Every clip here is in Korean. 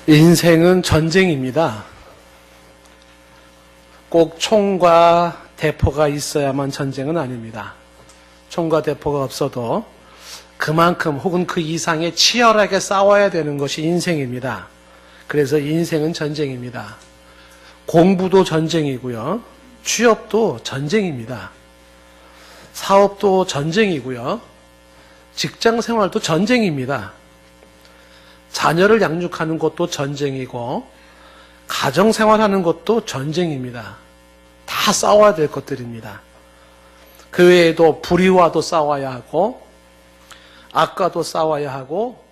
인생은 전쟁입니다. 꼭 총과 대포가 있어야만 전쟁은 아닙니다. 총과 대포가 없어도 그만큼 혹은 그 이상의 치열하게 싸워야 되는 것이 인생입니다. 그래서 인생은 전쟁입니다. 공부도 전쟁이고요. 취업도 전쟁입니다. 사업도 전쟁이고요. 직장 생활도 전쟁입니다. 자녀를 양육하는 것도 전쟁이고 가정 생활하는 것도 전쟁입니다. 다 싸워야 될 것들입니다. 그 외에도 불의와도 싸워야 하고 악과도 싸워야 하고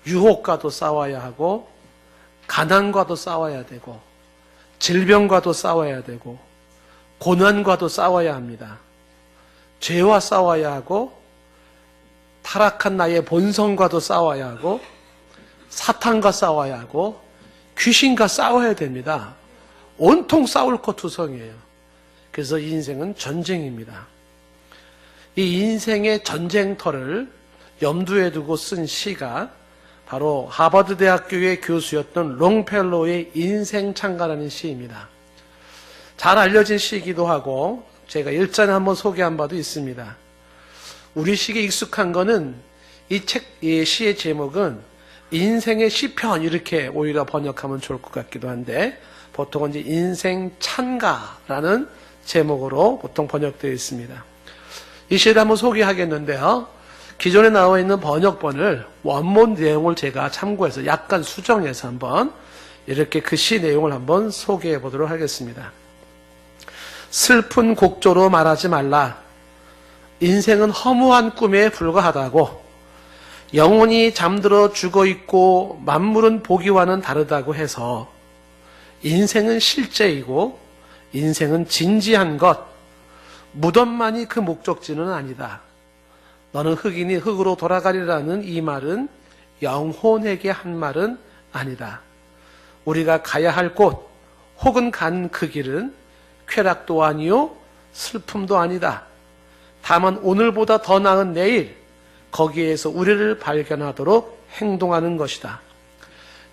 유혹과도 싸워야 하고 가난과도 싸워야 되고 질병과도 싸워야 되고 고난과도 싸워야 합니다. 죄와 싸워야 하고 타락한 나의 본성과도 싸워야 하고 사탄과 싸워야 하고 귀신과 싸워야 됩니다. 온통 싸울 것 투성이에요. 그래서 인생은 전쟁입니다. 이 인생의 전쟁터를 염두에 두고 쓴 시가 바로 하버드 대학교의 교수였던 롱펠로우의 인생창가라는 시입니다. 잘 알려진 시이기도 하고 제가 일전에 한번 소개한 바도 있습니다. 우리 식에 익숙한 거는 이 시의 제목은 인생의 시편 이렇게 오히려 번역하면 좋을 것 같기도 한데 보통은 이제 인생 찬가라는 제목으로 보통 번역되어 있습니다. 이 시를 한번 소개하겠는데요. 기존에 나와 있는 번역본을 원문 내용을 제가 참고해서 약간 수정해서 한번 이렇게 그 시 내용을 한번 소개해 보도록 하겠습니다. 슬픈 곡조로 말하지 말라. 인생은 허무한 꿈에 불과하다고. 영혼이 잠들어 죽어있고 만물은 보기와는 다르다고 해서 인생은 실제이고 인생은 진지한 것, 무덤만이 그 목적지는 아니다. 너는 흙이니 흙으로 돌아가리라는 이 말은 영혼에게 한 말은 아니다. 우리가 가야 할 곳 혹은 간 그 길은 쾌락도 아니요 슬픔도 아니다. 다만 오늘보다 더 나은 내일 거기에서 우리를 발견하도록 행동하는 것이다.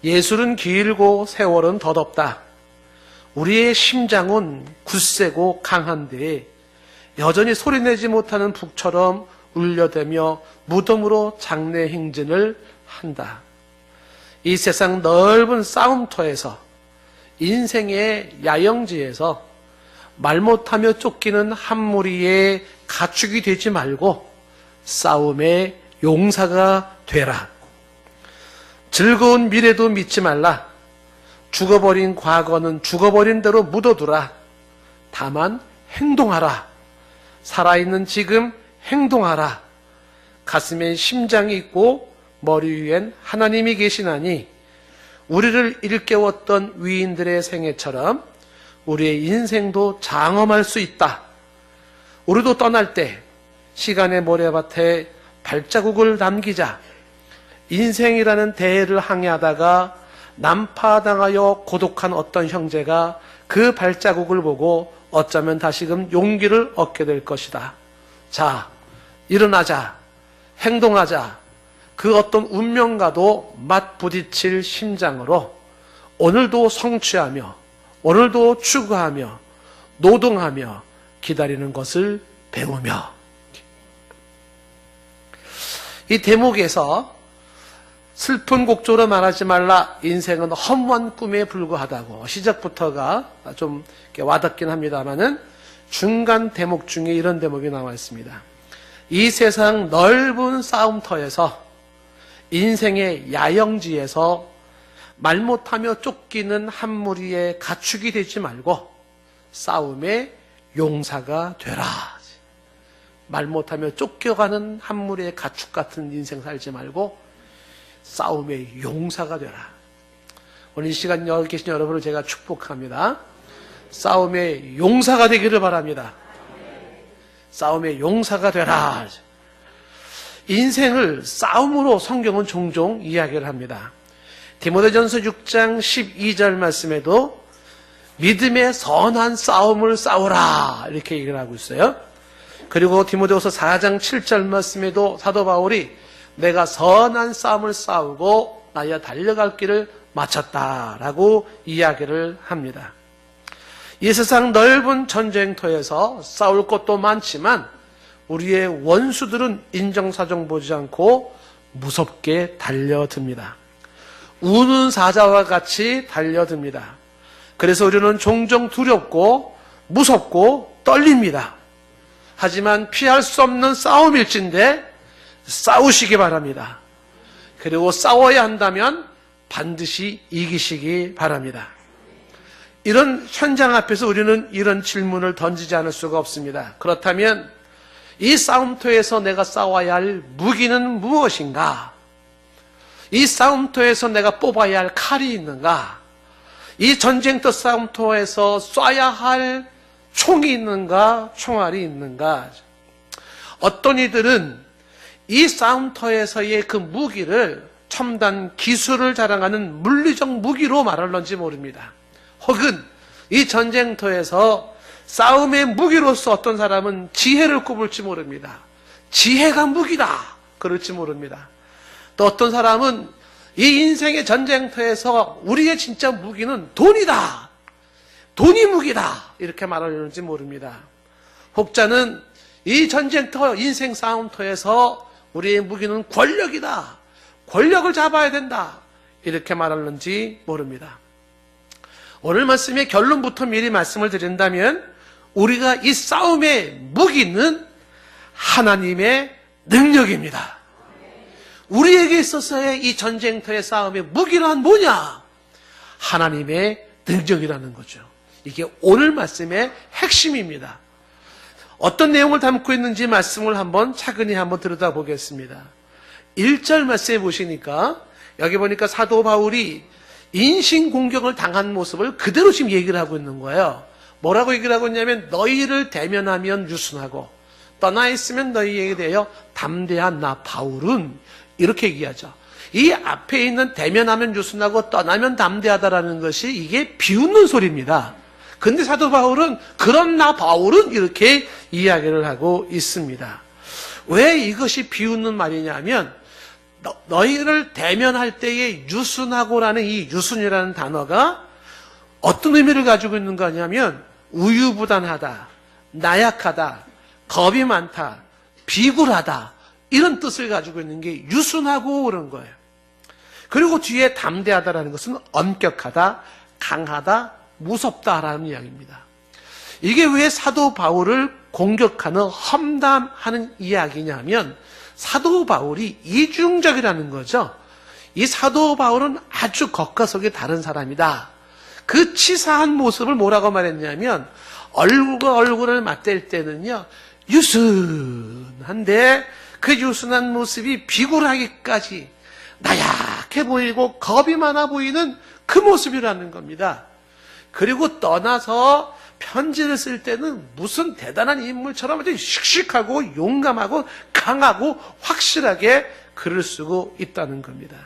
예술은 길고 세월은 덧없다. 우리의 심장은 굳세고 강한데 여전히 소리내지 못하는 북처럼 울려대며 무덤으로 장래 행진을 한다. 이 세상 넓은 싸움터에서 인생의 야영지에서 말 못하며 쫓기는 한 무리의 가축이 되지 말고 싸움의 용사가 되라. 즐거운 미래도 믿지 말라. 죽어버린 과거는 죽어버린 대로 묻어두라. 다만 행동하라. 살아있는 지금 행동하라. 가슴에 심장이 있고 머리 위엔 하나님이 계시나니 우리를 일깨웠던 위인들의 생애처럼 우리의 인생도 장엄할 수 있다. 우리도 떠날 때 시간의 모래밭에 발자국을 남기자. 인생이라는 대해를 항해하다가 난파당하여 고독한 어떤 형제가 그 발자국을 보고 어쩌면 다시금 용기를 얻게 될 것이다. 자, 일어나자. 행동하자. 그 어떤 운명과도 맞부딪힐 심장으로 오늘도 성취하며 오늘도 추구하며 노동하며 기다리는 것을 배우며. 이 대목에서 슬픈 곡조로 말하지 말라. 인생은 허무한 꿈에 불과하다고. 시작부터가 좀 와닿긴 합니다만은 중간 대목 중에 이런 대목이 나와 있습니다. 이 세상 넓은 싸움터에서 인생의 야영지에서 말 못하며 쫓기는 한 무리의 가축이 되지 말고 싸움의 용사가 되라. 말 못하며 쫓겨가는 한 무리의 가축 같은 인생 살지 말고 싸움의 용사가 되라. 오늘 이 시간 여기 계신 여러분을 제가 축복합니다. 싸움의 용사가 되기를 바랍니다. 싸움의 용사가 되라. 인생을 싸움으로 성경은 종종 이야기를 합니다. 디모데전서 6장 12절 말씀에도 믿음의 선한 싸움을 싸우라 이렇게 얘기를 하고 있어요. 그리고 디모데후서 4장 7절 말씀에도 사도 바울이 내가 선한 싸움을 싸우고 나의 달려갈 길을 마쳤다라고 이야기를 합니다. 이 세상 넓은 전쟁터에서 싸울 것도 많지만 우리의 원수들은 인정사정 보지 않고 무섭게 달려듭니다. 우는 사자와 같이 달려듭니다. 그래서 우리는 종종 두렵고 무섭고 떨립니다. 하지만 피할 수 없는 싸움일진데 싸우시기 바랍니다. 그리고 싸워야 한다면 반드시 이기시기 바랍니다. 이런 현장 앞에서 우리는 이런 질문을 던지지 않을 수가 없습니다. 그렇다면 이 싸움터에서 내가 싸워야 할 무기는 무엇인가? 이 싸움터에서 내가 뽑아야 할 칼이 있는가? 이 전쟁터 싸움터에서 쏴야 할 총이 있는가? 총알이 있는가? 어떤 이들은 이 싸움터에서의 그 무기를 첨단 기술을 자랑하는 물리적 무기로 말할런지 모릅니다. 혹은 이 전쟁터에서 싸움의 무기로서 어떤 사람은 지혜를 꼽을지 모릅니다. 지혜가 무기다 그럴지 모릅니다. 또 어떤 사람은 이 인생의 전쟁터에서 우리의 진짜 무기는 돈이다, 돈이 무기다 이렇게 말하려는지 모릅니다. 혹자는 이 전쟁터 인생 싸움터에서 우리의 무기는 권력이다, 권력을 잡아야 된다 이렇게 말하는지 모릅니다. 오늘 말씀의 결론부터 미리 말씀을 드린다면 우리가 이 싸움의 무기는 하나님의 능력입니다. 우리에게 있어서의 이 전쟁터의 싸움의 무기란 뭐냐? 하나님의 능력이라는 거죠. 이게 오늘 말씀의 핵심입니다. 어떤 내용을 담고 있는지 말씀을 한번 차근히 한번 들여다보겠습니다. 1절 말씀에 보시니까 여기 보니까 사도 바울이 인신공격을 당한 모습을 그대로 지금 얘기를 하고 있는 거예요. 뭐라고 얘기를 하고 있냐면 너희를 대면하면 유순하고 떠나 있으면 너희에게 대하여 담대한 나 바울은 이렇게 얘기하죠. 이 앞에 있는 대면하면 유순하고 떠나면 담대하다라는 것이 이게 비웃는 소리입니다. 근데 사도 바울은 그런 나 바울은 이렇게 이야기를 하고 있습니다. 왜 이것이 비웃는 말이냐면 너희를 대면할 때의 유순하고라는 이 유순이라는 단어가 어떤 의미를 가지고 있는 거냐면 우유부단하다, 나약하다, 겁이 많다, 비굴하다 이런 뜻을 가지고 있는 게 유순하고 그런 거예요. 그리고 뒤에 담대하다라는 것은 엄격하다, 강하다, 무섭다라는 이야기입니다. 이게 왜 사도 바울을 공격하는 험담하는 이야기냐면 사도 바울이 이중적이라는 거죠. 이 사도 바울은 아주 겉과 속이 다른 사람이다. 그 치사한 모습을 뭐라고 말했냐면 얼굴과 얼굴을 맞댈 때는요 유순한데 그 유순한 모습이 비굴하기까지 나약해 보이고 겁이 많아 보이는 그 모습이라는 겁니다. 그리고 떠나서 편지를 쓸 때는 무슨 대단한 인물처럼 아주 씩씩하고 용감하고 강하고 확실하게 글을 쓰고 있다는 겁니다.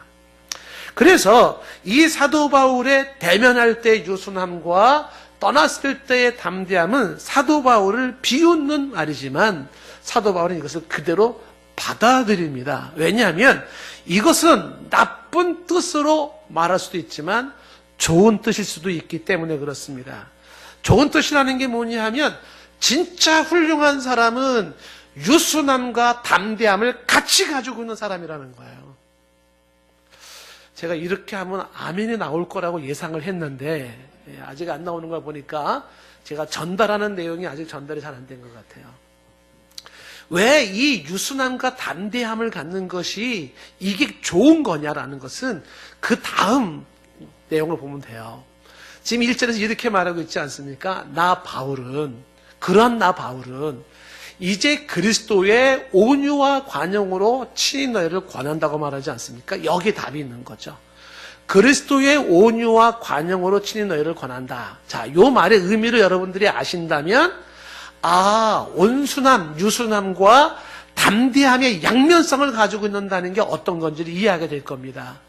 그래서 이 사도 바울의 대면할 때의 유순함과 떠났을 때의 담대함은 사도 바울을 비웃는 말이지만 사도 바울은 이것을 그대로 받아들입니다. 왜냐하면 이것은 나쁜 뜻으로 말할 수도 있지만 좋은 뜻일 수도 있기 때문에 그렇습니다. 좋은 뜻이라는 게 뭐냐 하면 진짜 훌륭한 사람은 유순함과 담대함을 같이 가지고 있는 사람이라는 거예요. 제가 이렇게 하면 아멘이 나올 거라고 예상을 했는데 아직 안 나오는 걸 보니까 제가 전달하는 내용이 아직 전달이 잘 안 된 것 같아요. 왜 이 유순함과 담대함을 갖는 것이 이게 좋은 거냐라는 것은 그 다음 내용을 보면 돼요. 지금 1절에서 이렇게 말하고 있지 않습니까? 그런 나 바울은 이제 그리스도의 온유와 관용으로 친히 너희를 권한다고 말하지 않습니까? 여기 답이 있는 거죠. 그리스도의 온유와 관용으로 친히 너희를 권한다. 자, 요 말의 의미를 여러분들이 아신다면 온순함, 유순함과 담대함의 양면성을 가지고 있는다는 게 어떤 건지를 이해하게 될 겁니다.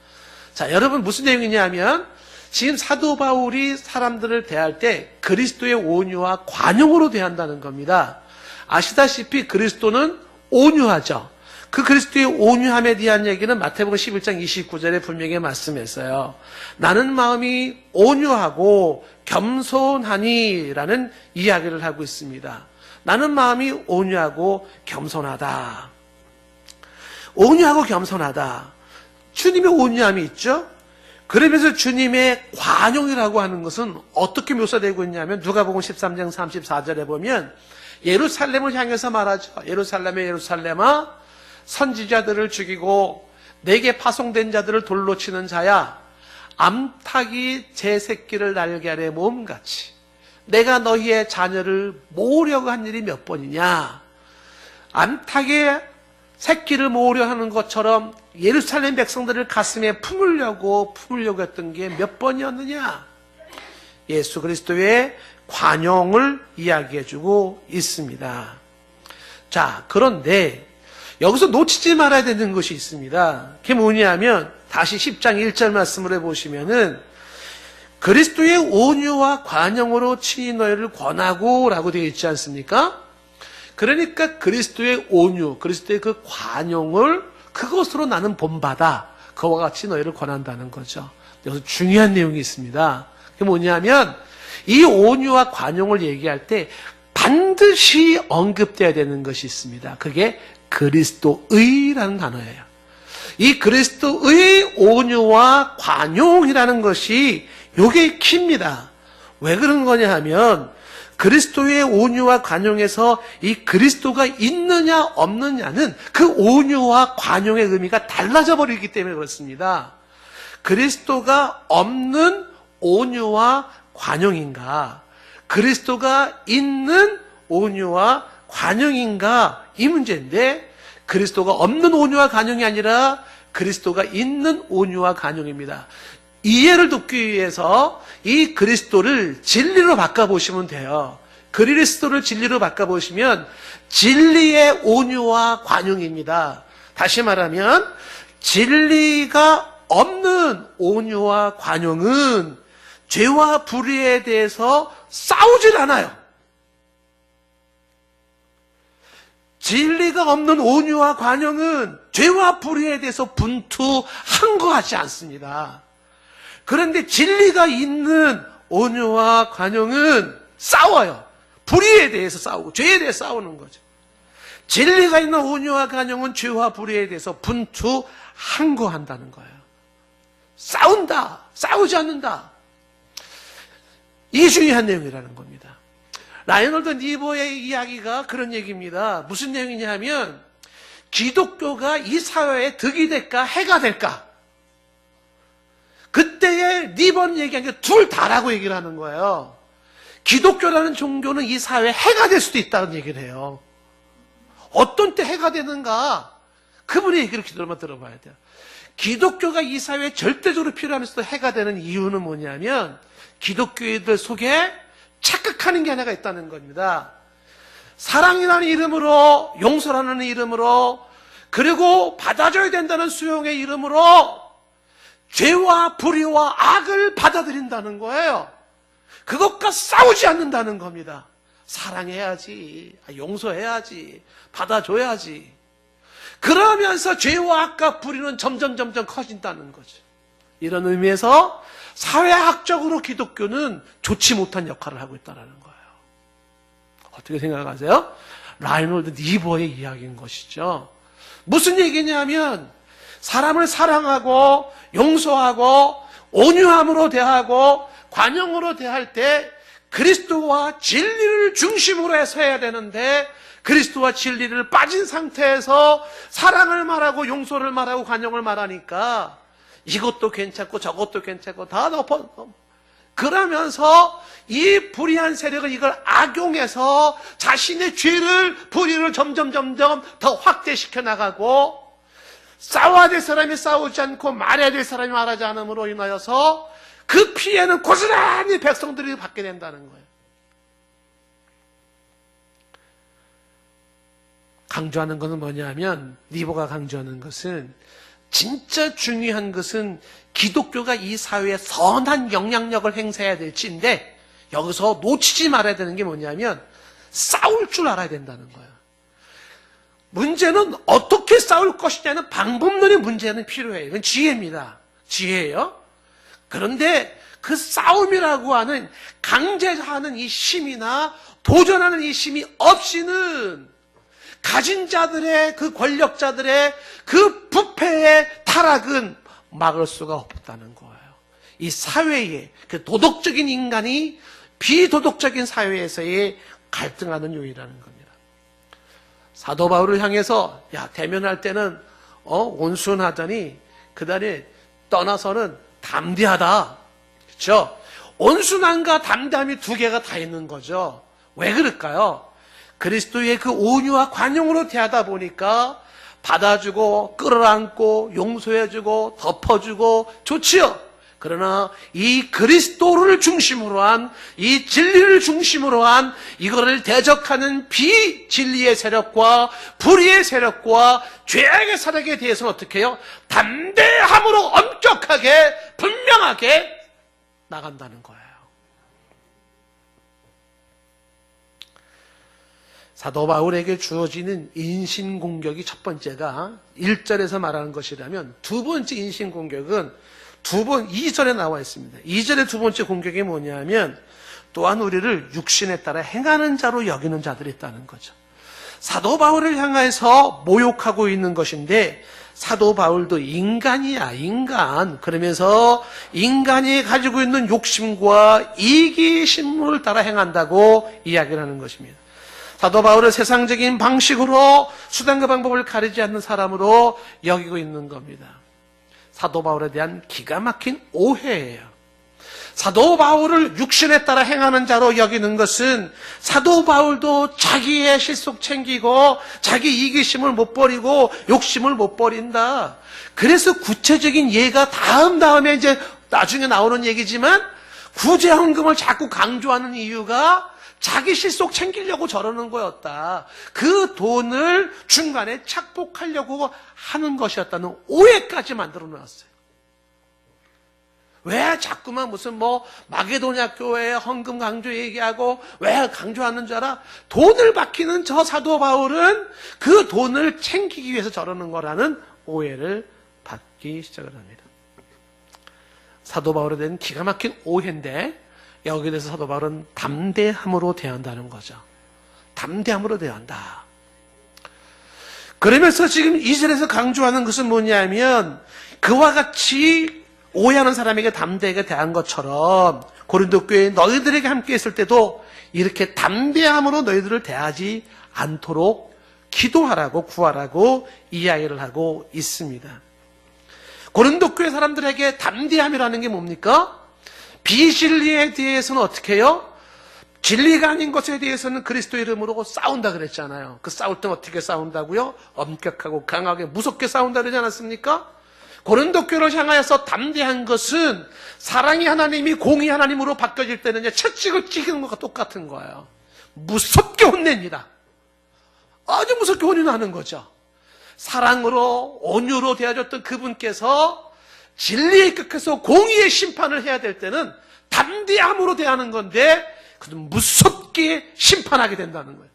자, 여러분 무슨 내용이냐면 지금 사도 바울이 사람들을 대할 때 그리스도의 온유와 관용으로 대한다는 겁니다. 아시다시피 그리스도는 온유하죠. 그 그리스도의 온유함에 대한 얘기는 마태복음 11장 29절에 분명히 말씀했어요. 나는 마음이 온유하고 겸손하니 라는 이야기를 하고 있습니다. 나는 마음이 온유하고 겸손하다. 온유하고 겸손하다. 주님의 온유함이 있죠. 그러면서 주님의 관용이라고 하는 것은 어떻게 묘사되고 있냐면 누가복음 13장 34절에 보면 예루살렘을 향해서 말하죠. 예루살렘에 예루살렘아 선지자들을 죽이고 내게 파송된 자들을 돌로 치는 자야, 암탉이 제 새끼를 날개 아래 모음같이 내가 너희의 자녀를 모으려고 한 일이 몇 번이냐. 암탉의 새끼를 모으려 하는 것처럼 예루살렘 백성들을 가슴에 품으려고 했던 게 몇 번이었느냐. 예수 그리스도의 관용을 이야기해주고 있습니다. 자, 그런데 여기서 놓치지 말아야 되는 것이 있습니다. 그게 뭐냐면 다시 10장 1절 말씀을 해보시면은 그리스도의 온유와 관용으로 친히 너희를 권하고 라고 되어 있지 않습니까? 그러니까 그리스도의 온유, 그리스도의 그 관용을 그것으로 나는 본받아 그와 같이 너희를 권한다는 거죠. 여기서 중요한 내용이 있습니다. 그게 뭐냐면 이 온유와 관용을 얘기할 때 반드시 언급돼야 되는 것이 있습니다. 그게 그리스도의라는 단어예요. 이 그리스도의 온유와 관용이라는 것이 요게 키입니다. 왜 그런 거냐 하면 그리스도의 온유와 관용에서 이 그리스도가 있느냐 없느냐는 그 온유와 관용의 의미가 달라져 버리기 때문에 그렇습니다. 그리스도가 없는 온유와 관용인가, 그리스도가 있는 온유와 관용인가, 이 문제인데 그리스도가 없는 온유와 관용이 아니라 그리스도가 있는 온유와 관용입니다. 이해를 돕기 위해서 이 그리스도를 진리로 바꿔보시면 돼요. 그리스도를 진리로 바꿔보시면 진리의 온유와 관용입니다. 다시 말하면 진리가 없는 온유와 관용은 죄와 불의에 대해서 싸우질 않아요. 진리가 없는 온유와 관용은 죄와 불의에 대해서 분투항거하지 않습니다. 그런데 진리가 있는 온유와 관용은 싸워요. 불의에 대해서 싸우고 죄에 대해서 싸우는 거죠. 진리가 있는 온유와 관용은 죄와 불의에 대해서 분투항거한다는 거예요. 싸운다, 싸우지 않는다. 이게 중요한 내용이라는 겁니다. 라이놀드 니보의 이야기가 그런 얘기입니다. 무슨 내용이냐 하면 기독교가 이 사회에 득이 될까 해가 될까, 그때에 니본 얘기한 게 둘 다라고 얘기를 하는 거예요. 기독교라는 종교는 이 사회에 해가 될 수도 있다는 얘기를 해요. 어떤 때 해가 되는가, 그분의 얘기를 기도로만 들어봐야 돼요. 기독교가 이 사회에 절대적으로 필요하면서도 해가 되는 이유는 뭐냐면 기독교인들 속에 착각하는 게 하나가 있다는 겁니다. 사랑이라는 이름으로, 용서라는 이름으로, 그리고 받아줘야 된다는 수용의 이름으로 죄와 불의와 악을 받아들인다는 거예요. 그것과 싸우지 않는다는 겁니다. 사랑해야지, 용서해야지, 받아줘야지. 그러면서 죄와 악과 불의는 점점 커진다는 거죠. 이런 의미에서 사회학적으로 기독교는 좋지 못한 역할을 하고 있다는 거예요. 어떻게 생각하세요? 라이놀드 니보의 이야기인 것이죠. 무슨 얘기냐면 사람을 사랑하고 용서하고 온유함으로 대하고 관용으로 대할 때 그리스도와 진리를 중심으로 해서 해야 되는데 그리스도와 진리를 빠진 상태에서 사랑을 말하고 용서를 말하고 관용을 말하니까 이것도 괜찮고 저것도 괜찮고 다 덮어. 그러면서 이 불의한 세력은 이걸 악용해서 자신의 죄를, 불의를 점점 더 확대시켜 나가고, 싸워야 될 사람이 싸우지 않고 말해야 될 사람이 말하지 않음으로 인하여서 그 피해는 고스란히 백성들이 받게 된다는 거예요. 강조하는 것은 뭐냐면, 니보가 강조하는 것은 진짜 중요한 것은 기독교가 이 사회에 선한 영향력을 행사해야 될지인데, 여기서 놓치지 말아야 되는 게 뭐냐면 싸울 줄 알아야 된다는 거예요. 문제는 어떻게 싸울 것이냐는 방법론의 문제는 필요해요. 이건 지혜입니다. 지혜예요. 그런데 그 싸움이라고 하는 강제하는 이 힘이나 도전하는 이 힘이 없이는 가진 자들의 그 권력자들의 그 부패의 타락은 막을 수가 없다는 거예요. 이 사회의 그 도덕적인 인간이 비도덕적인 사회에서의 갈등하는 요인이라는 겁니다. 사도 바울을 향해서 대면할 때는 온순하더니 그다음에 떠나서는 담대하다. 그렇죠? 온순함과 담대함이 두 개가 다 있는 거죠. 왜 그럴까요? 그리스도의 그 온유와 관용으로 대하다 보니까 받아주고 끌어안고 용서해주고 덮어주고 좋지요. 그러나 이 그리스도를 중심으로 한, 이 진리를 중심으로 한 이거를 대적하는 비진리의 세력과 불의의 세력과 죄악의 세력에 대해서는 어떻게 해요? 담대함으로 엄격하게 분명하게 나간다는 거예요. 사도 바울에게 주어지는 인신공격이 첫 번째가 1절에서 말하는 것이라면, 두 번째 인신공격은 2절에 나와 있습니다. 2절의 두 번째 공격이 뭐냐면, 또한 우리를 육신에 따라 행하는 자로 여기는 자들이 있다는 거죠. 사도 바울을 향해서 모욕하고 있는 것인데, 사도 바울도 인간이야, 인간. 그러면서 인간이 가지고 있는 욕심과 이기심을 따라 행한다고 이야기를 하는 것입니다. 사도 바울은 세상적인 방식으로 수단과 방법을 가리지 않는 사람으로 여기고 있는 겁니다. 사도 바울에 대한 기가 막힌 오해예요. 사도 바울을 육신에 따라 행하는 자로 여기는 것은 사도 바울도 자기의 실속 챙기고 자기 이기심을 못 버리고 욕심을 못 버린다. 그래서 구체적인 예가 다음에 이제 나중에 나오는 얘기지만 구제헌금을 자꾸 강조하는 이유가 자기 실속 챙기려고 저러는 거였다. 그 돈을 중간에 착복하려고 하는 것이었다는 오해까지 만들어 놨어요. 왜 자꾸만 무슨 마게도냐 교회 헌금 강조 얘기하고 왜 강조하는 줄 알아? 돈을 받기는 저 사도 바울은 그 돈을 챙기기 위해서 저러는 거라는 오해를 받기 시작을 합니다. 사도 바울에 대한 기가 막힌 오해인데, 여기에 대해서 사도 바울은 담대함으로 대한다는 거죠. 담대함으로 대한다. 그러면서 지금 2절에서 강조하는 것은 뭐냐면, 그와 같이 오해하는 사람에게 담대하게 대한 것처럼 고린도 교회 너희들에게 함께 있을 때도 이렇게 담대함으로 너희들을 대하지 않도록 기도하라고, 구하라고 이야기를 하고 있습니다. 고린도 교회 사람들에게 담대함이라는 게 뭡니까? 비진리에 대해서는 어떻게 해요? 진리가 아닌 것에 대해서는 그리스도 이름으로 싸운다 그랬잖아요. 그 싸울 땐 어떻게 싸운다고요? 엄격하고 강하게 무섭게 싸운다 그러지 않았습니까? 고린도 교회를 향하여서 담대한 것은 사랑이 하나님이 공의 하나님으로 바뀌어질 때는 이제 채찍을 찌르는 것과 똑같은 거예요. 무섭게 혼냅니다. 아주 무섭게 혼내는 거죠. 사랑으로 온유로 대해줬던 그분께서 진리에 끝에서 공의의 심판을 해야 될 때는 담대함으로 대하는 건데 그는 무섭게 심판하게 된다는 거예요.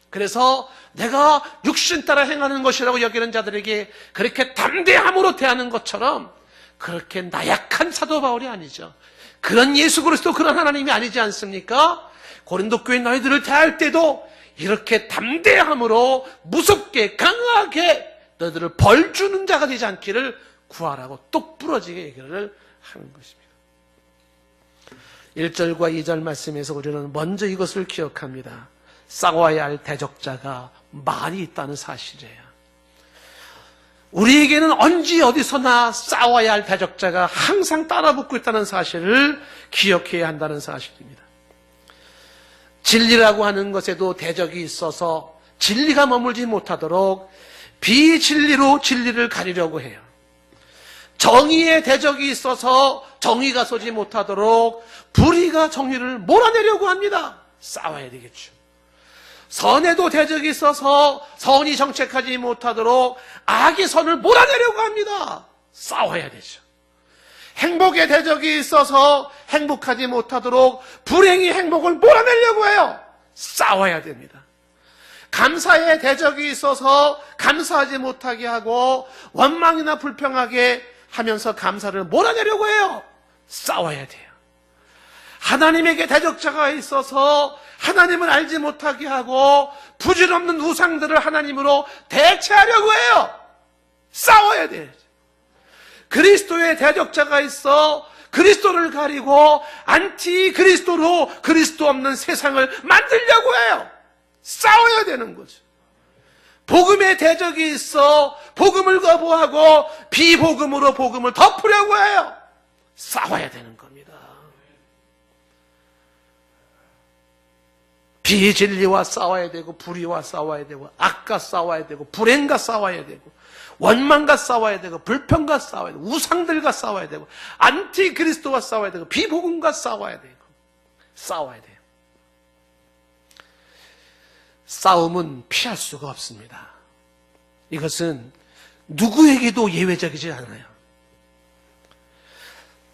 그래서 내가 육신 따라 행하는 것이라고 여기는 자들에게 그렇게 담대함으로 대하는 것처럼 그렇게 나약한 사도 바울이 아니죠. 그런 예수 그리스도 그런 하나님이 아니지 않습니까? 고린도 교회 너희들을 대할 때도 이렇게 담대함으로 무섭게 강하게 너희들을 벌 주는 자가 되지 않기를 구하라고 똑부러지게 얘기를 하는 것입니다. 1절과 2절 말씀에서 우리는 먼저 이것을 기억합니다. 싸워야 할 대적자가 많이 있다는 사실이에요. 우리에게는 언제 어디서나 싸워야 할 대적자가 항상 따라붙고 있다는 사실을 기억해야 한다는 사실입니다. 진리라고 하는 것에도 대적이 있어서 진리가 머물지 못하도록 비진리로 진리를 가리려고 해요. 정의의 대적이 있어서 정의가 서지 못하도록 불의가 정의를 몰아내려고 합니다. 싸워야 되겠죠. 선에도 대적이 있어서 선이 정책하지 못하도록 악이 선을 몰아내려고 합니다. 싸워야 되죠. 행복의 대적이 있어서 행복하지 못하도록 불행이 행복을 몰아내려고 해요. 싸워야 됩니다. 감사의 대적이 있어서 감사하지 못하게 하고 원망이나 불평하게 하면서 감사를 몰아내려고 해요. 싸워야 돼요. 하나님에게 대적자가 있어서 하나님을 알지 못하게 하고 부질없는 우상들을 하나님으로 대체하려고 해요. 싸워야 돼요. 그리스도의 대적자가 있어 그리스도를 가리고 안티 그리스도로 그리스도 없는 세상을 만들려고 해요. 싸워야 되는 거죠. 복음의 대적이 있어 복음을 거부하고 비복음으로 복음을 덮으려고 해요. 싸워야 되는 겁니다. 비진리와 싸워야 되고 불의와 싸워야 되고 악과 싸워야 되고 불행과 싸워야 되고 원망과 싸워야 되고 불평과 싸워야 되고 우상들과 싸워야 되고 안티그리스도와 싸워야 되고 비복음과 싸워야 되고 싸워야 돼요. 싸움은 피할 수가 없습니다. 이것은 누구에게도 예외적이지 않아요.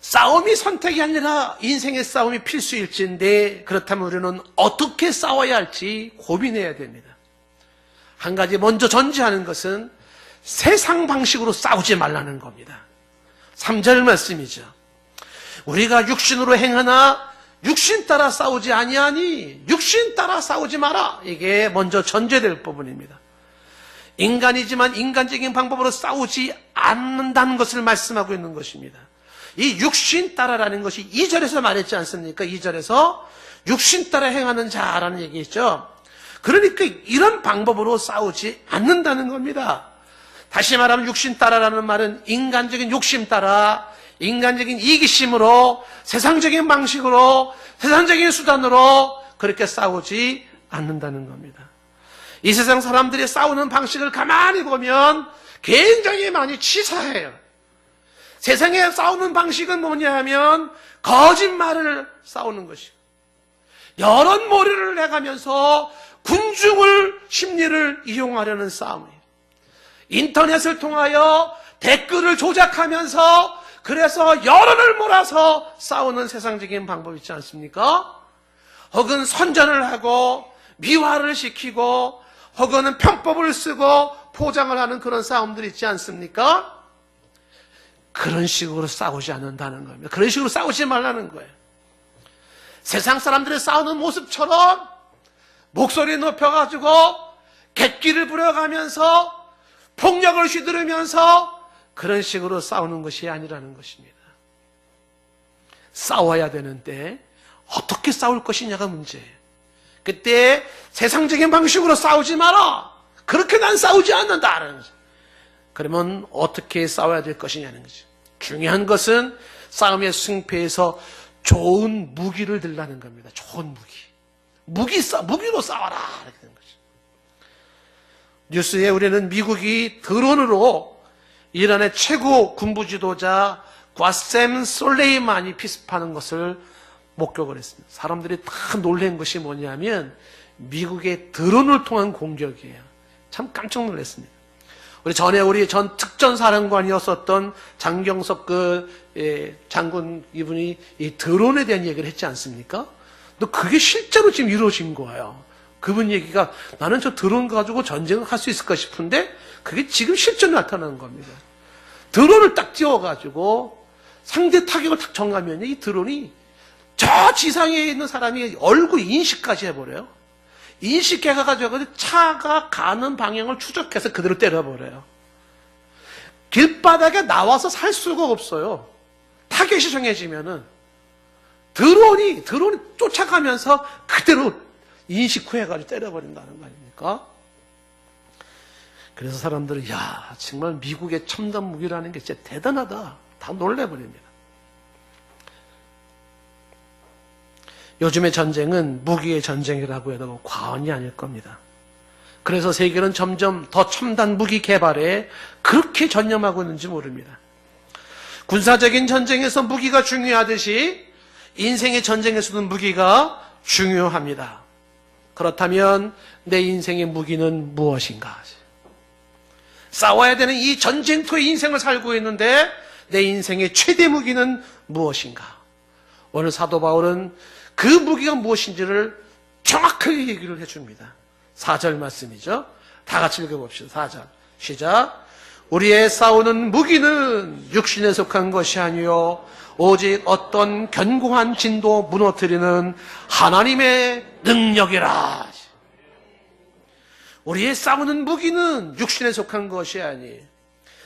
싸움이 선택이 아니라 인생의 싸움이 필수일진데 그렇다면 우리는 어떻게 싸워야 할지 고민해야 됩니다. 한 가지 먼저 전제하는 것은 세상 방식으로 싸우지 말라는 겁니다. 3절 말씀이죠. 우리가 육신으로 행하나 육신 따라 싸우지 아니하니 육신 따라 싸우지 마라. 이게 먼저 전제될 부분입니다. 인간이지만 인간적인 방법으로 싸우지 않는다는 것을 말씀하고 있는 것입니다. 이 육신 따라라는 것이 2절에서 말했지 않습니까? 2절에서 육신 따라 행하는 자라는 얘기있죠. 그러니까 이런 방법으로 싸우지 않는다는 겁니다. 다시 말하면 육신 따라라는 말은 인간적인 욕심 따라 인간적인 이기심으로 세상적인 방식으로 세상적인 수단으로 그렇게 싸우지 않는다는 겁니다. 이 세상 사람들이 싸우는 방식을 가만히 보면 굉장히 많이 치사해요. 세상에 싸우는 방식은 뭐냐 하면 거짓말을 싸우는 것이고 여론몰이를 해가면서 군중을 심리를 이용하려는 싸움이에요. 인터넷을 통하여 댓글을 조작하면서 그래서 여론을 몰아서 싸우는 세상적인 방법 있지 않습니까? 혹은 선전을 하고 미화를 시키고 혹은 편법을 쓰고 포장을 하는 그런 싸움들이 있지 않습니까? 그런 식으로 싸우지 않는다는 겁니다. 그런 식으로 싸우지 말라는 거예요. 세상 사람들이 싸우는 모습처럼 목소리 높여가지고 객기를 부려가면서 폭력을 휘두르면서 그런 식으로 싸우는 것이 아니라는 것입니다. 싸워야 되는데 어떻게 싸울 것이냐가 문제예요. 그때 세상적인 방식으로 싸우지 마라. 그렇게 난 싸우지 않는다는 거죠. 그러면 어떻게 싸워야 될 것이냐는 거죠. 중요한 것은 싸움의 승패에서 좋은 무기를 들라는 겁니다. 좋은 무기. 무기로 싸워라. 이렇게 된 거죠. 뉴스에 우리는 미국이 드론으로 이란의 최고 군부 지도자 과셈 솔레이만이 피습하는 것을 목격을 했습니다. 사람들이 다 놀란 것이 뭐냐면 미국의 드론을 통한 공격이에요. 참 깜짝 놀랐습니다. 우리 전 특전사령관이었었던 장경석 장군 이분이 이 드론에 대한 얘기를 했지 않습니까? 또 그게 실제로 지금 이루어진 거예요. 그분 얘기가 나는 저 드론 가지고 전쟁을 할 수 있을까 싶은데 그게 지금 실제로 나타나는 겁니다. 드론을 딱 띄워가지고 상대 타격을 딱 정하면 이 드론이 저 지상에 있는 사람이 얼굴 인식까지 해버려요. 인식해가지고 차가 가는 방향을 추적해서 그대로 때려버려요. 길바닥에 나와서 살 수가 없어요. 타겟이 정해지면은 드론이 쫓아가면서 그대로 인식 후해가지고 때려버린다는 거 아닙니까? 그래서 사람들은 야 정말 미국의 첨단 무기라는 게 진짜 대단하다. 다 놀래버립니다. 요즘의 전쟁은 무기의 전쟁이라고 해도 과언이 아닐 겁니다. 그래서 세계는 점점 더 첨단 무기 개발에 그렇게 전념하고 있는지 모릅니다. 군사적인 전쟁에서 무기가 중요하듯이 인생의 전쟁에서도 무기가 중요합니다. 그렇다면 내 인생의 무기는 무엇인가? 싸워야 되는 이 전쟁터의 인생을 살고 있는데 내 인생의 최대 무기는 무엇인가? 오늘 사도 바울은 그 무기가 무엇인지를 정확하게 얘기를 해줍니다. 4절 말씀이죠. 다 같이 읽어봅시다. 4절 시작. 우리의 싸우는 무기는 육신에 속한 것이 아니요 오직 어떤 견고한 진도 무너뜨리는 하나님의 능력이라. 우리의 싸우는 무기는 육신에 속한 것이 아니에요.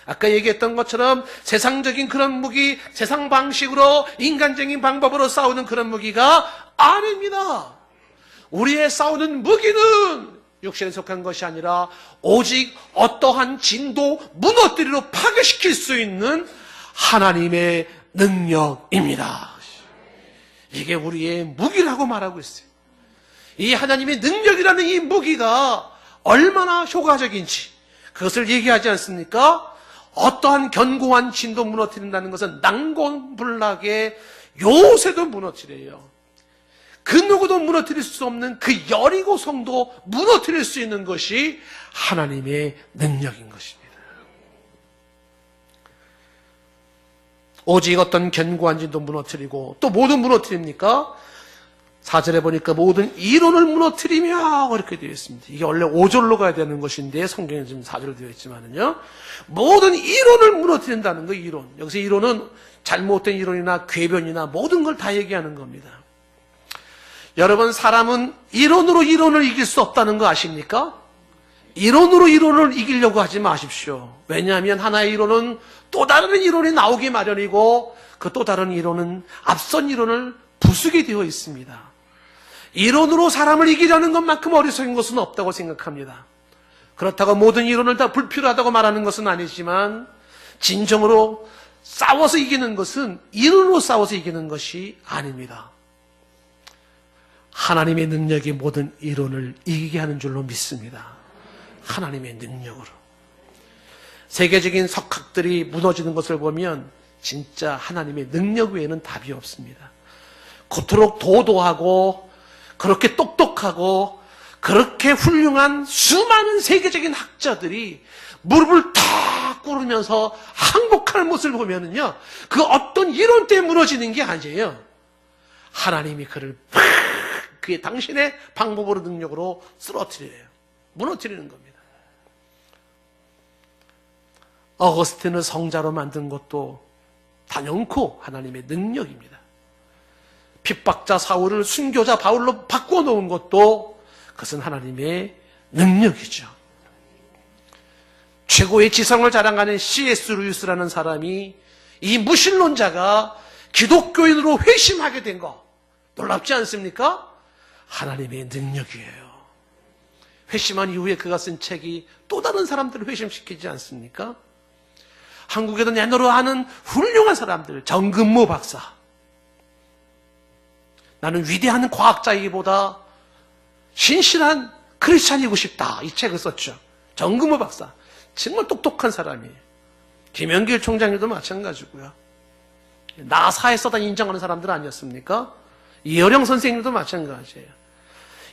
아까 얘기했던 것처럼 세상적인 그런 무기, 세상 방식으로 인간적인 방법으로 싸우는 그런 무기가 아닙니다. 우리의 싸우는 무기는 육신에 속한 것이 아니라 오직 어떠한 진도 무너뜨리로 파괴시킬 수 있는 하나님의 능력입니다. 이게 우리의 무기라고 말하고 있어요. 이 하나님의 능력이라는 이 무기가 얼마나 효과적인지 그것을 얘기하지 않습니까? 어떠한 견고한 진도 무너뜨린다는 것은 난공불락의 요새도 무너뜨려요. 그 누구도 무너뜨릴 수 없는 그 여리고 성도 무너뜨릴 수 있는 것이 하나님의 능력인 것입니다. 오직 어떤 견고한 진도 무너뜨리고 또 모든 무너뜨립니까? 4절에 보니까 모든 이론을 무너뜨리며 이렇게 되어 있습니다. 이게 원래 5절로 가야 되는 것인데 성경에 지금 4절로 되어 있지만은요. 모든 이론을 무너뜨린다는 거 이론. 여기서 이론은 잘못된 이론이나 궤변이나 모든 걸 다 얘기하는 겁니다. 여러분 사람은 이론으로 이론을 이길 수 없다는 거 아십니까? 이론으로 이론을 이기려고 하지 마십시오. 왜냐하면 하나의 이론은 또 다른 이론이 나오기 마련이고 그 또 다른 이론은 앞선 이론을 부수게 되어 있습니다. 이론으로 사람을 이기려는 것만큼 어리석은 것은 없다고 생각합니다. 그렇다고 모든 이론을 다 불필요하다고 말하는 것은 아니지만 진정으로 싸워서 이기는 것은 이론으로 싸워서 이기는 것이 아닙니다. 하나님의 능력이 모든 이론을 이기게 하는 줄로 믿습니다. 하나님의 능력으로. 세계적인 석학들이 무너지는 것을 보면 진짜 하나님의 능력 외에는 답이 없습니다. 그토록 도도하고 그렇게 똑똑하고 그렇게 훌륭한 수많은 세계적인 학자들이 무릎을 탁 꿇으면서 항복하는 모습을 보면은요, 그 어떤 이론 때문에 무너지는 게 아니에요. 하나님이 그를 그의 당신의 방법으로 능력으로 쓰러뜨려요. 무너뜨리는 겁니다. 어거스틴을 성자로 만든 것도 단연코 하나님의 능력입니다. 핍박자 사울을 순교자 바울로 바꾸어 놓은 것도 그것은 하나님의 능력이죠. 최고의 지성을 자랑하는 C.S. 루이스라는 사람이 이 무신론자가 기독교인으로 회심하게 된 거 놀랍지 않습니까? 하나님의 능력이에요. 회심한 이후에 그가 쓴 책이 또 다른 사람들을 회심시키지 않습니까? 한국에도 내노로 하는 훌륭한 사람들, 정근모 박사. 나는 위대한 과학자이기보다 신실한 크리스찬이고 싶다. 이 책을 썼죠. 정근모 박사. 정말 똑똑한 사람이에요. 김영길 총장님도 마찬가지고요. 나사에서다 인정하는 사람들 아니었습니까? 이어령 선생님도 마찬가지예요.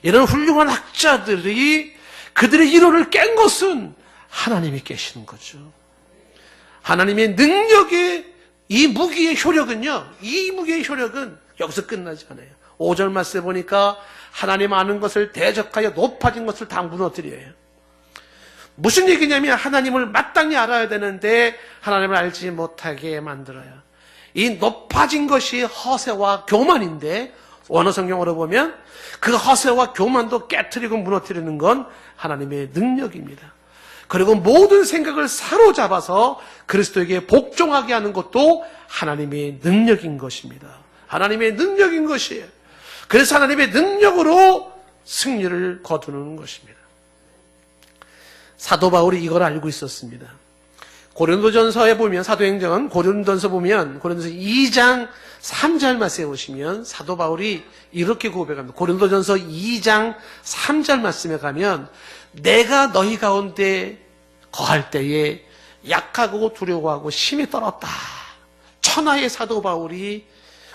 이런 훌륭한 학자들이 그들의 이론을 깬 것은 하나님이 깨시는 거죠. 하나님의 능력의 이 무기의 효력은요, 이 무기의 효력은 여기서 끝나지 않아요. 5절 말씀에 보니까 하나님 아는 것을 대적하여 높아진 것을 다 무너뜨려요. 무슨 얘기냐면 하나님을 마땅히 알아야 되는데 하나님을 알지 못하게 만들어요. 이 높아진 것이 허세와 교만인데 원어 성경으로 보면 그 허세와 교만도 깨트리고 무너뜨리는 건 하나님의 능력입니다. 그리고 모든 생각을 사로잡아서 그리스도에게 복종하게 하는 것도 하나님의 능력인 것입니다. 하나님의 능력인 것이에요. 그래서 하나님의 능력으로 승리를 거두는 것입니다. 사도 바울이 이걸 알고 있었습니다. 고린도전서에 보면 사도행전 고린도전서 보면 고린도서 2장 3절 말씀에 보시면 사도 바울이 이렇게 고백합니다. 고린도전서 2장 3절 말씀에 가면 내가 너희 가운데 거할 때에 약하고 두려워하고 심히 떨었다. 천하의 사도 바울이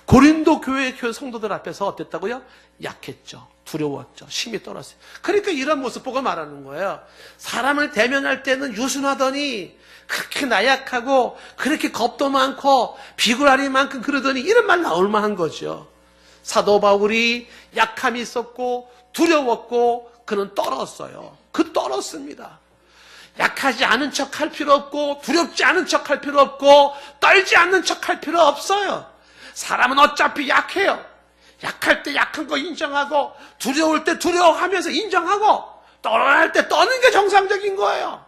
고린도 교회 성도들 앞에서 어땠다고요? 약했죠. 두려웠죠. 심히 떨었어요. 그러니까 이런 모습 보고 말하는 거예요. 사람을 대면할 때는 유순하더니 그렇게 나약하고 그렇게 겁도 많고 비굴하니 만큼 그러더니 이런 말 나올 만한 거죠. 사도 바울이 약함이 있었고 두려웠고 그는 떨었어요. 떨었습니다. 약하지 않은 척 할 필요 없고 두렵지 않은 척 할 필요 없고 떨지 않는 척 할 필요 없어요. 사람은 어차피 약해요. 약할 때 약한 거 인정하고 두려울 때 두려워하면서 인정하고 떨어할 때 떠는 게 정상적인 거예요.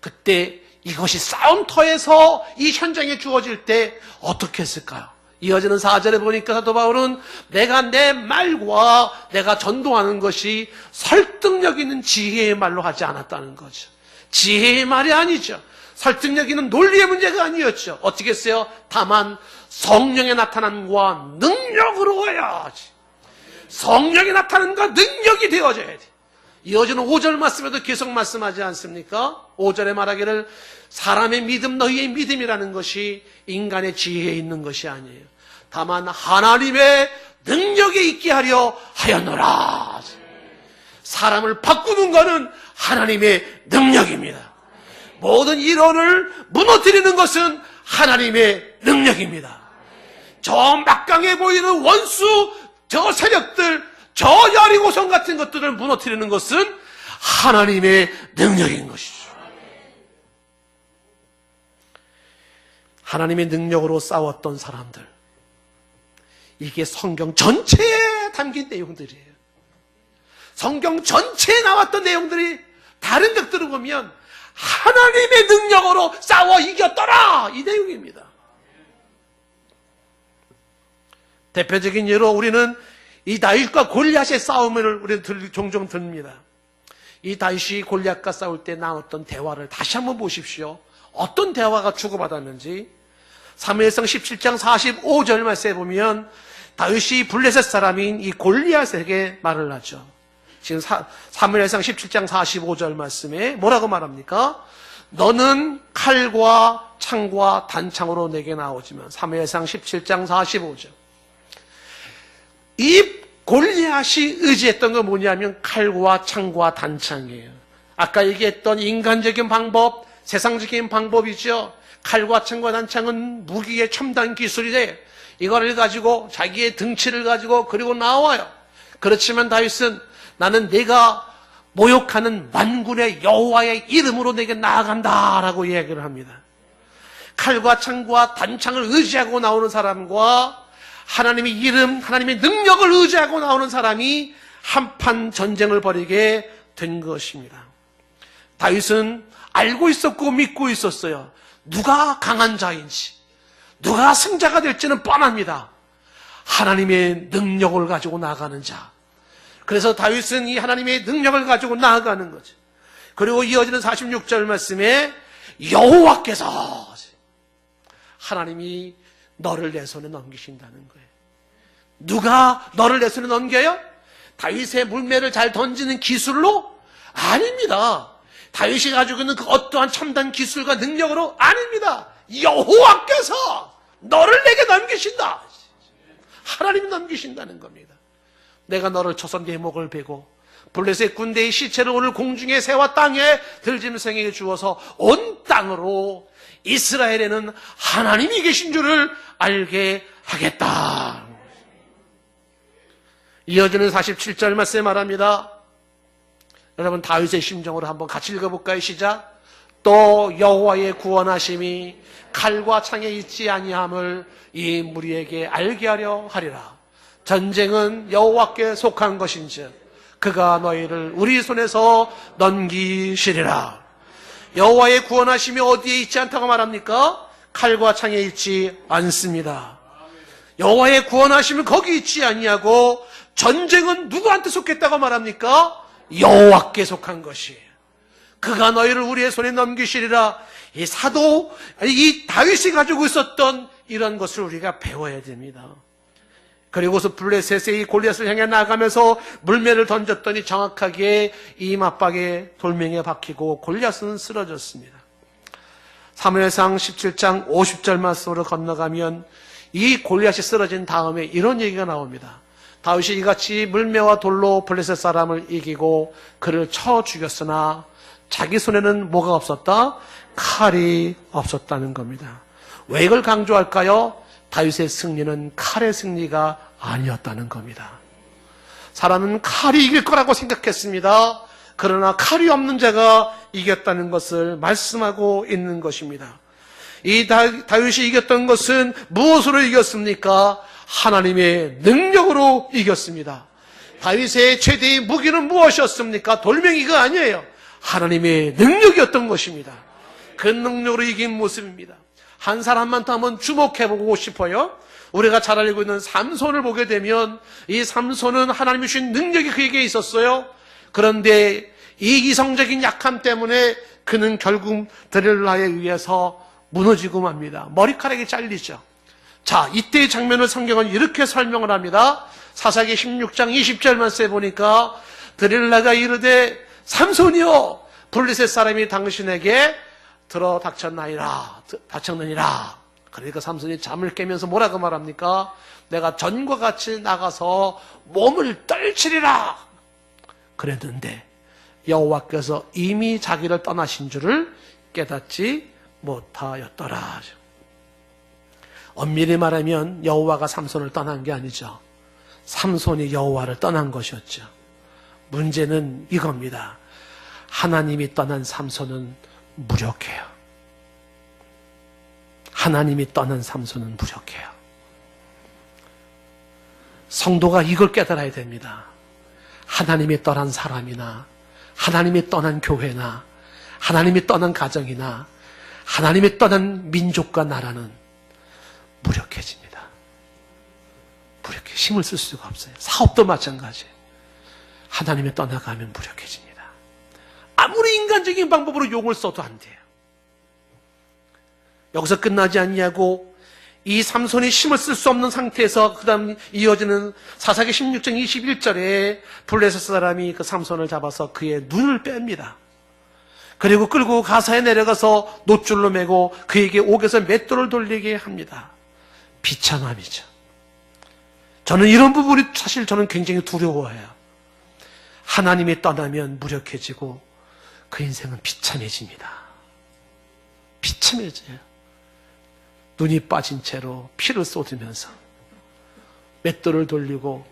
그때 이것이 싸움터에서 이 현장에 주어질 때 어떻게 했을까요? 이어지는 4절에 보니까 사도 바울은 내가 내 말과 내가 전도하는 것이 설득력 있는 지혜의 말로 하지 않았다는 거죠. 지혜의 말이 아니죠. 설득력 있는 논리의 문제가 아니었죠. 어떻게 했어요? 다만 성령의 나타남과 능력으로 해야지. 성령의 나타남과 능력이 되어져야 돼. 이어지는 5절 말씀에도 계속 말씀하지 않습니까? 5절에 말하기를 사람의 믿음 너희의 믿음이라는 것이 인간의 지혜에 있는 것이 아니에요. 다만 하나님의 능력에 있게 하려 하였노라. 사람을 바꾸는 것은 하나님의 능력입니다. 모든 이론을 무너뜨리는 것은 하나님의 능력입니다. 저 막강해 보이는 원수, 저 세력들, 저 여리고성 같은 것들을 무너뜨리는 것은 하나님의 능력인 것이죠. 하나님의 능력으로 싸웠던 사람들, 이게 성경 전체에 담긴 내용들이에요. 성경 전체에 나왔던 내용들이 다른 것들을 보면 하나님의 능력으로 싸워 이겼더라, 이 내용입니다. 대표적인 예로 우리는 이 다윗과 골리앗의 싸움을 우리는 종종 듭니다. 이 다윗이 골리앗과 싸울 때 나왔던 대화를 다시 한번 보십시오. 어떤 대화가 주고받았는지. 사무엘상 17장 45절 말씀에 보면 다윗이 블레셋 사람인 이 골리앗에게 말을 하죠. 지금 사무엘상 17장 45절 말씀에 뭐라고 말합니까? 너는 칼과 창과 단창으로 내게 나오지만. 사무엘상 17장 45절. 이 골리앗이 의지했던 건 뭐냐면 칼과 창과 단창이에요. 아까 얘기했던 인간적인 방법, 세상적인 방법이죠. 칼과 창과 단창은 무기의 첨단 기술이래. 이거를 가지고 자기의 등치를 가지고 그리고 나와요. 그렇지만 다윗은 나는 내가 모욕하는 만군의 여호와의 이름으로 내게 나아간다라고 이야기를 합니다. 칼과 창과 단창을 의지하고 나오는 사람과 하나님의 이름, 하나님의 능력을 의지하고 나오는 사람이 한판 전쟁을 벌이게 된 것입니다. 다윗은 알고 있었고 믿고 있었어요. 누가 강한 자인지, 누가 승자가 될지는 뻔합니다. 하나님의 능력을 가지고 나아가는 자. 그래서 다윗은 이 하나님의 능력을 가지고 나아가는 거죠. 그리고 이어지는 46절 말씀에 여호와께서 하나님이 너를 내 손에 넘기신다는 거예요. 누가 너를 내 손에 넘겨요? 다윗의 물매를 잘 던지는 기술로? 아닙니다. 다윗이 가지고 있는 그 어떠한 첨단 기술과 능력으로? 아닙니다. 여호와께서 너를 내게 넘기신다. 하나님이 넘기신다는 겁니다. 내가 너를 쳐서 네 목을 베고 블레셋 군대의 시체를 오늘 공중의 새와 땅에 들짐승에게 주어서 온 땅으로 이스라엘에는 하나님이 계신 줄을 알게 하겠다. 이어지는 47절 말씀에 말합니다. 여러분 다윗의 심정으로 한번 같이 읽어볼까요? 시작. 또 여호와의 구원하심이 칼과 창에 있지 아니함을 이 무리에게 알게 하려 하리라. 전쟁은 여호와께 속한 것인즉 그가 너희를 우리 손에서 넘기시리라. 여호와의 구원하심이 어디에 있지 않다고 말합니까? 칼과 창에 있지 않습니다. 여호와의 구원하심은 거기 있지 아니하고 전쟁은 누구한테 속했다고 말합니까? 여호와께 속한 것이에요. 그가 너희를 우리의 손에 넘기시리라. 이 사도, 이 다윗이 가지고 있었던 이런 것을 우리가 배워야 됩니다. 그리고서 블레셋의 이 골리앗을 향해 나아가면서 물매를 던졌더니 정확하게 이 맞박에 돌멩이에 박히고 골리앗은 쓰러졌습니다. 사무엘상 17장 50절 말씀으로 건너가면 이 골리앗이 쓰러진 다음에 이런 얘기가 나옵니다. 다윗이 이같이 물매와 돌로 블레셋 사람을 이기고 그를 쳐 죽였으나 자기 손에는 뭐가 없었다? 칼이 없었다는 겁니다. 왜 이걸 강조할까요? 다윗의 승리는 칼의 승리가 아니었다는 겁니다. 사람은 칼이 이길 거라고 생각했습니다. 그러나 칼이 없는 자가 이겼다는 것을 말씀하고 있는 것입니다. 이 다윗이 이겼던 것은 무엇으로 이겼습니까? 하나님의 능력으로 이겼습니다. 다윗의 최대의 무기는 무엇이었습니까? 돌멩이가 아니에요. 하나님의 능력이었던 것입니다. 그 능력으로 이긴 모습입니다. 한 사람만 더 한번 주목해보고 싶어요. 우리가 잘 알고 있는 삼손을 보게 되면 이 삼손은 하나님이 주신 능력이 그에게 있었어요. 그런데 이 이성적인 약함 때문에 그는 결국 데릴라에 의해서 무너지고 맙니다. 머리카락이 잘리죠. 자, 이때의 장면을 성경은 이렇게 설명을 합니다. 사사기 16장 20절 말씀에 보니까 데릴라가 이르되 삼손이여 블레셋 사람이 당신에게 들어 닥쳤느니라. 그러니까 삼손이 잠을 깨면서 뭐라고 말합니까? 내가 전과 같이 나가서 몸을 떨치리라 그랬는데 여호와께서 이미 자기를 떠나신 줄을 깨닫지 못하였더라. 엄밀히 말하면 여호와가 삼손을 떠난 게 아니죠. 삼손이 여호와를 떠난 것이었죠. 문제는 이겁니다. 하나님이 떠난 삼손은 무력해요. 하나님이 떠난 삼손은 무력해요. 성도가 이걸 깨달아야 됩니다. 하나님이 떠난 사람이나 하나님이 떠난 교회나 하나님이 떠난 가정이나 하나님이 떠난 민족과 나라는 무력해집니다. 무력해. 힘을 쓸 수가 없어요. 사업도 마찬가지예요. 하나님이 떠나가면 무력해집니다. 아무리 인간적인 방법으로 용을 써도 안 돼요. 여기서 끝나지 않냐고 이 삼손이 힘을 쓸 수 없는 상태에서 그 다음 이어지는 사사기 16장 21절에 블레셋 사람이 그 삼손을 잡아서 그의 눈을 뺍니다. 그리고 끌고 가사에 내려가서 놋줄로 매고 그에게 옥에서 맷돌을 돌리게 합니다. 비참함이죠. 저는 이런 부분이 사실 저는 굉장히 두려워해요. 하나님이 떠나면 무력해지고 그 인생은 비참해집니다. 비참해져요. 눈이 빠진 채로 피를 쏟으면서 맷돌을 돌리고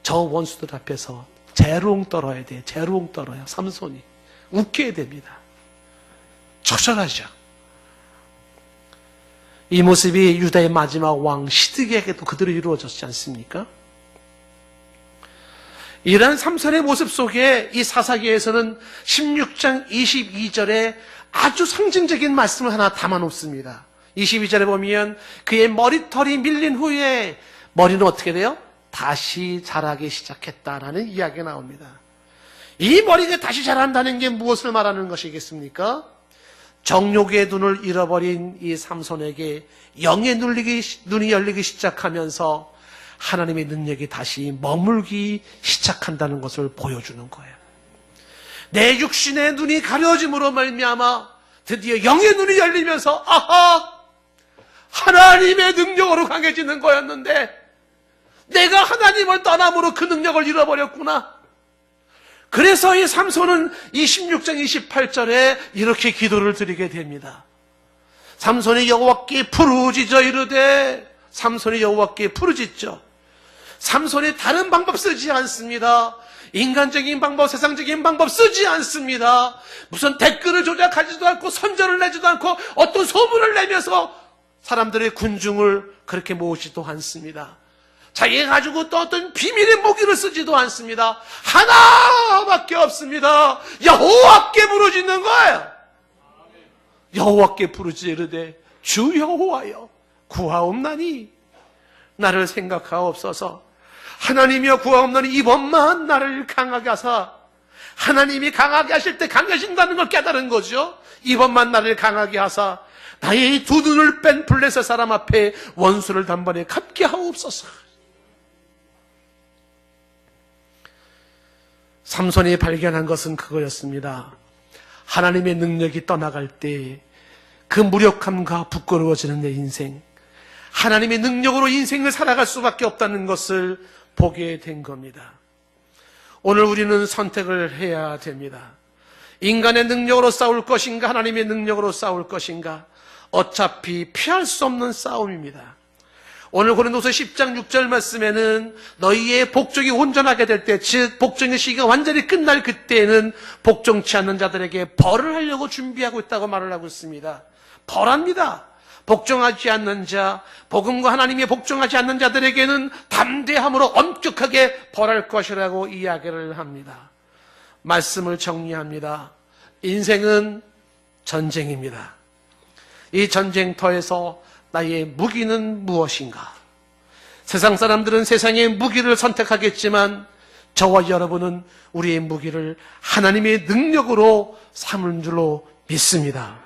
저 원수들 앞에서 재롱 떨어야 돼. 재롱 떨어요. 삼손이 웃겨야 됩니다. 처절하죠. 이 모습이 유다의 마지막 왕 시드기에게도 그대로 이루어졌지 않습니까? 이러한 삼손의 모습 속에 이 사사기에서는 16장 22절에 아주 상징적인 말씀을 하나 담아놓습니다. 22절에 보면 그의 머리털이 밀린 후에 머리는 어떻게 돼요? 다시 자라기 시작했다라는 이야기가 나옵니다. 이 머리가 다시 자란다는 게 무엇을 말하는 것이겠습니까? 정욕의 눈을 잃어버린 이 삼손에게 영의 눈이 열리기 시작하면서 하나님의 능력이 다시 머물기 시작한다는 것을 보여주는 거예요. 내 육신의 눈이 가려짐으로 말미암아 드디어 영의 눈이 열리면서 아하! 하나님의 능력으로 강해지는 거였는데 내가 하나님을 떠남으로 그 능력을 잃어버렸구나. 그래서 이 삼손은 이 16장 28절에 이렇게 기도를 드리게 됩니다. 삼손이 여호와께 부르짖어 이르되 삼손이 여호와께 부르짖죠. 삼손이 다른 방법 쓰지 않습니다. 인간적인 방법, 세상적인 방법 쓰지 않습니다. 무슨 댓글을 조작하지도 않고 선전을 내지도 않고 어떤 소문을 내면서 사람들의 군중을 그렇게 모으지도 않습니다. 자기가 가지고 또 어떤 비밀의 무기를 쓰지도 않습니다. 하나밖에 없습니다. 여호와께 부르짖는 거예요. 여호와께 부르짖으되 주 여호와여 구하옵나니 나를 생각하옵소서. 하나님이여 구하옵나니 이번만 나를 강하게 하사. 하나님이 강하게 하실 때 강하신다는 걸 깨달은 거죠. 이번만 나를 강하게 하사 나의 두 눈을 뺀 블레셋 사람 앞에 원수를 단번에 갚게 하옵소서. 삼손이 발견한 것은 그거였습니다. 하나님의 능력이 떠나갈 때 그 무력함과 부끄러워지는 내 인생, 하나님의 능력으로 인생을 살아갈 수밖에 없다는 것을 보게 된 겁니다. 오늘 우리는 선택을 해야 됩니다. 인간의 능력으로 싸울 것인가 하나님의 능력으로 싸울 것인가. 어차피 피할 수 없는 싸움입니다. 오늘 고린도서 10장 6절 말씀에는 너희의 복종이 온전하게 될 때, 즉 복종의 시기가 완전히 끝날 그때에는 복종치 않는 자들에게 벌을 하려고 준비하고 있다고 말을 하고 있습니다. 벌합니다. 복종하지 않는 자, 복음과 하나님의 복종하지 않는 자들에게는 담대함으로 엄격하게 벌할 것이라고 이야기를 합니다. 말씀을 정리합니다. 인생은 전쟁입니다. 이 전쟁터에서 나의 무기는 무엇인가? 세상 사람들은 세상의 무기를 선택하겠지만 저와 여러분은 우리의 무기를 하나님의 능력으로 삼은 줄로 믿습니다.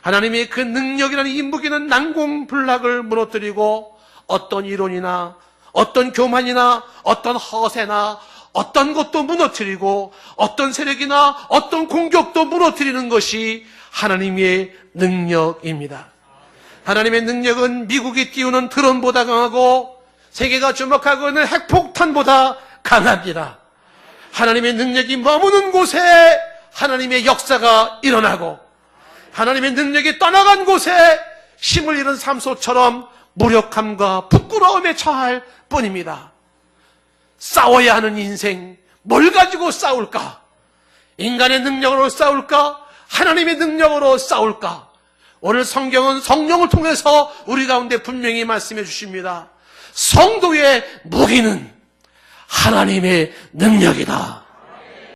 하나님의 그 능력이라는 이 무기는 난공불락을 무너뜨리고 어떤 이론이나 어떤 교만이나 어떤 허세나 어떤 것도 무너뜨리고 어떤 세력이나 어떤 공격도 무너뜨리는 것이 하나님의 능력입니다. 하나님의 능력은 미국이 띄우는 드론보다 강하고 세계가 주목하고 있는 핵폭탄보다 강합니다. 하나님의 능력이 머무는 곳에 하나님의 역사가 일어나고 하나님의 능력이 떠나간 곳에 힘을 잃은 삼소처럼 무력함과 부끄러움에 처할 뿐입니다. 싸워야 하는 인생, 뭘 가지고 싸울까? 인간의 능력으로 싸울까? 하나님의 능력으로 싸울까? 오늘 성경은 성령을 통해서 우리 가운데 분명히 말씀해 주십니다. 성도의 무기는 하나님의 능력이다.